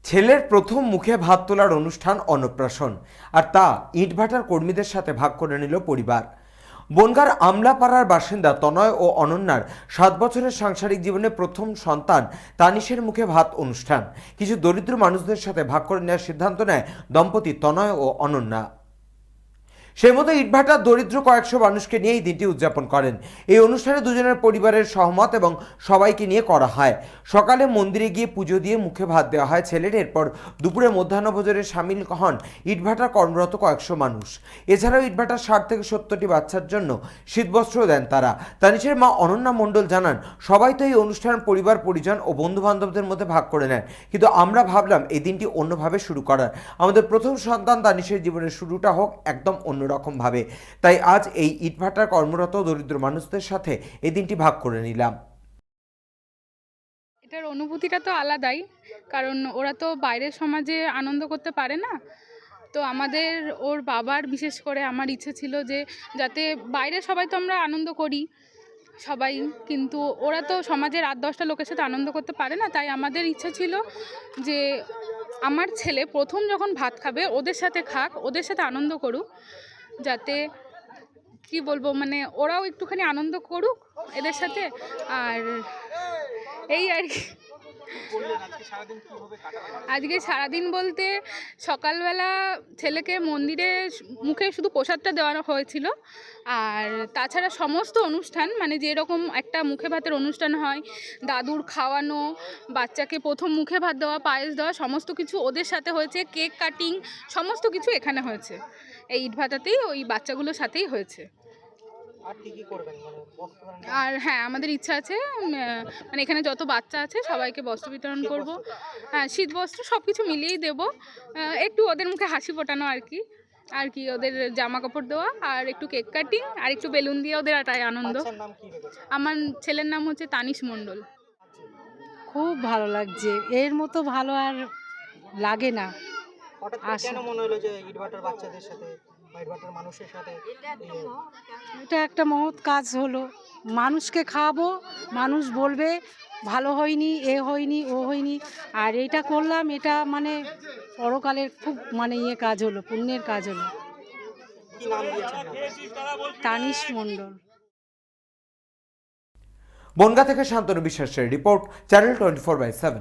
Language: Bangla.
ছেলের প্রথম মুখে ভাত তোলার অনুষ্ঠান অন্নপ্রাশন, আর তা ইটভাটার কর্মীদের সাথে ভাগ করে নিল পরিবার। বনগাঁর আমলাপাড়ার বাসিন্দা তনয় ও অনন্যার 7 বছরের সাংসারিক জীবনে প্রথম সন্তান তানিশের মুখে ভাত অনুষ্ঠান কিছু দরিদ্র মানুষদের সাথে ভাগ করে নেওয়ার সিদ্ধান্ত নেয় দম্পতি তনয় ও অনন্যা। সেই মতো ইটভাটার দরিদ্র কয়েকশো মানুষকে নিয়ে এই দিনটি উদযাপন করেন। এই অনুষ্ঠানে দুজনের পরিবারের সহমত এবং সবাইকে নিয়ে করা হয়। সকালে মন্দিরে গিয়ে পুজো দিয়ে মুখে ভাত দেওয়া হয় ছেলের। এরপর দুপুরে মধ্যাহ্নভোজনে সামিল হন ইটভাটার কর্মরত কয়েকশো মানুষ। এছাড়াও ইটভাটার 60 থেকে 70টি বাচ্চার জন্য শীতবস্ত্র দেন তারা। তানিশের মা অনন্যা মণ্ডল জানান, সবাই তো এই অনুষ্ঠান পরিবার পরিজন ও বন্ধু বান্ধবদের মধ্যে ভাগ করে নেন, কিন্তু আমরা ভাবলাম এই দিনটি অন্যভাবে শুরু করার। আমাদের প্রথম সন্তান তানিশের জীবনের শুরুটা হোক একদম অন্যরকম ভাবে, তাই আজ এই ইটভাটার কর্মরত দরিদ্র মানুষদের সাথে এই দিনটি ভাগ করে নিলাম। এটার অনুভূতিটা তো আলাদাই, কারণ ওরা তো বাইরের সমাজে আনন্দ করতে পারে না। তো আমাদের ওর বাবার বিশেষ করে আমার ইচ্ছে ছিল যে যাতে বাইরে সবাই তো আমরা আনন্দ করি সবাই, কিন্তু ওরা তো সমাজের 8-10টা লোকের সাথে আনন্দ করতে পারে না। তাই আমাদের ইচ্ছে ছিল যে আমার ছেলে প্রথম যখন ভাত খাবে ওদের সাথে খাক, ওদের সাথে আনন্দ করুক, যাতে কি বলবো, মানে ওরাও একটুখানি আনন্দ করুক এদের সাথে। আর এই আর কি। আজকে সারাদিন বলতে সকালবেলা ছেলেকে মন্দিরে মুখে শুধু প্রসাদটা দেওয়ানো হয়েছিল, আর তাছাড়া সমস্ত অনুষ্ঠান, মানে যেরকম একটা মুখে ভাতের অনুষ্ঠান হয়, দাদুর খাওয়ানো, বাচ্চাকে প্রথম মুখে ভাত দেওয়া, পায়েস দেওয়া, সমস্ত কিছু ওদের সাথে হয়েছে। কেক কাটিং সমস্ত কিছু এখানে হয়েছে, এই ইটভাটাতেই ওই বাচ্চাগুলোর সাথেই হয়েছে। আর হ্যাঁ, আমাদের ইচ্ছা আছে মানে এখানে যত বাচ্চা আছে সবাইকে বস্ত্র বিতরণ করব। হ্যাঁ, শীত বস্ত্র সব কিছু মিলিয়েই দেবো। একটু ওদের মুখে হাসি ফোটানো আর কি ওদের জামা কাপড় দেওয়া, আর একটু কেক কাটিং, আর একটু বেলুন দিয়ে ওদের এটাই আনন্দ। আমার ছেলের নাম হচ্ছে তানিশ মণ্ডল। খুব ভালো লাগছে, এর মতো ভালো আর লাগে না। কেন মনে হলো যে ইটভাটার বাচ্চাদের সাথে বা ইটভাটার মানুষের সাথে এটা একটা মহৎ কাজ হলো। মানুষকে খাওয়াবো, মানুষ বলবে ভালো হয়নি, এ হয়নি, ও হয়নি, আর এটা করলাম, এটা মানে পরকালের খুব মানে কাজ হলো, পুণ্যের কাজ হলো। কি নাম দিয়েছেন? তানিশ মণ্ডল। বনগাঁ থেকে শান্তনু বিশ্বাসের রিপোর্ট, চ্যানেল 24/7।